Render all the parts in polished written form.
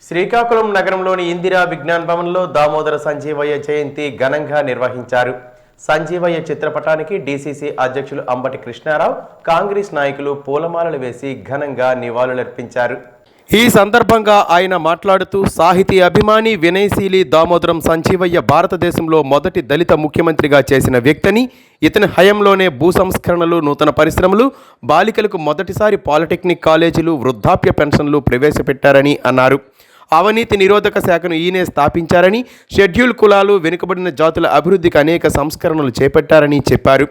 శ్రీకాకుళం నగరంలోని ఇందిరా విజ్ఞాన్ భవన్లో దామోదర సంజీవయ్య జయంతి ఘనంగా నిర్వహించారు. సంజీవయ్య చిత్రపటానికి డీసీసీ అధ్యక్షులు అంబటి కృష్ణారావు, కాంగ్రెస్ నాయకులు పూలమాలలు వేసి ఘనంగా నివాళులర్పించారు. ఈ సందర్భంగా ఆయన మాట్లాడుతూ, సాహితీ అభిమాని, వినయశీలి దామోదరం సంజీవయ్య భారతదేశంలో మొదటి దళిత ముఖ్యమంత్రిగా చేసిన వ్యక్తిని, ఇతని హయంలోనే భూ సంస్కరణలు, నూతన పరిశ్రమలు, బాలికలకు మొదటిసారి పాలిటెక్నిక్ కాలేజీలు, వృద్ధాప్య పెన్షన్లు ప్రవేశపెట్టారని అన్నారు. అవినీతి నిరోధక శాఖను ఈయనే స్థాపించారని, షెడ్యూల్ కులాలు, వెనుకబడిన జాతుల అభివృద్ధికి అనేక సంస్కరణలు చేపట్టారని చెప్పారు.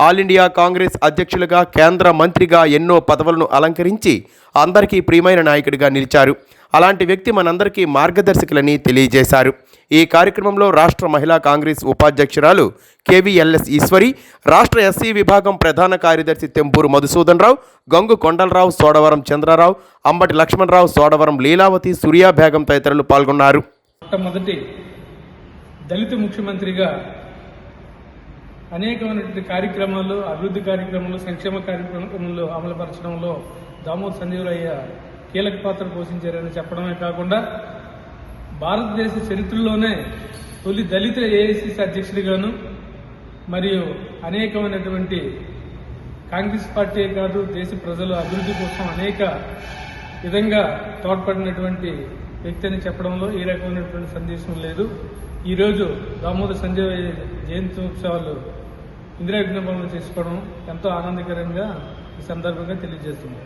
ఆల్ ఇండియా కాంగ్రెస్ అధ్యక్షులుగా, కేంద్ర మంత్రిగా ఎన్నో పదవులను అలంకరించి అందరికీ ప్రియమైన నాయకుడిగా నిలిచారు. అలాంటి వ్యక్తి మనందరికీ మార్గదర్శకులని తెలియజేశారు. ఈ కార్యక్రమంలో రాష్ట్ర మహిళా కాంగ్రెస్ ఉపాధ్యక్షురాలు కేవీఎల్ఎస్ ఈశ్వరి, రాష్ట్ర ఎస్సీ విభాగం ప్రధాన కార్యదర్శి తెంపూరు మధుసూదన్ రావు, గంగు కొండలరావు, సోడవరం చంద్రరావు, అంబటి లక్ష్మణరావు, సోడవరం లీలావతి, సూర్యా బేగం తదితరులు పాల్గొన్నారు. మొట్టమొదటి దళిత ముఖ్యమంత్రిగా అనేకమైనటువంటి కార్యక్రమాలు, అభివృద్ధి కార్యక్రమాలు, సంక్షేమ కార్యక్రమాలు అమలుపరచడంలో దామోదర సంజీవయ్య కీలక పాత్ర పోషించారని చెప్పడమే కాకుండా, భారతదేశ చరిత్రలోనే తొలి దళిత ఏఐసిసి అధ్యక్షుడిగాను, మరియు అనేకమైనటువంటి కాంగ్రెస్ పార్టీ కాదు, దేశ ప్రజల అభివృద్ధి కోసం అనేక విధంగా తోడ్పడినటువంటి వ్యక్తి అని చెప్పడంలో ఏ రకమైనటువంటి సందేశం లేదు. ఈరోజు దామోదర సంజీవయ్య జయంతి ఉత్సవాలు ఇందిరా విజ్ఞాన్ భవన్లో చేసుకోవడం ఎంతో ఆనందకరంగా ఈ సందర్భంగా తెలియజేస్తుంది.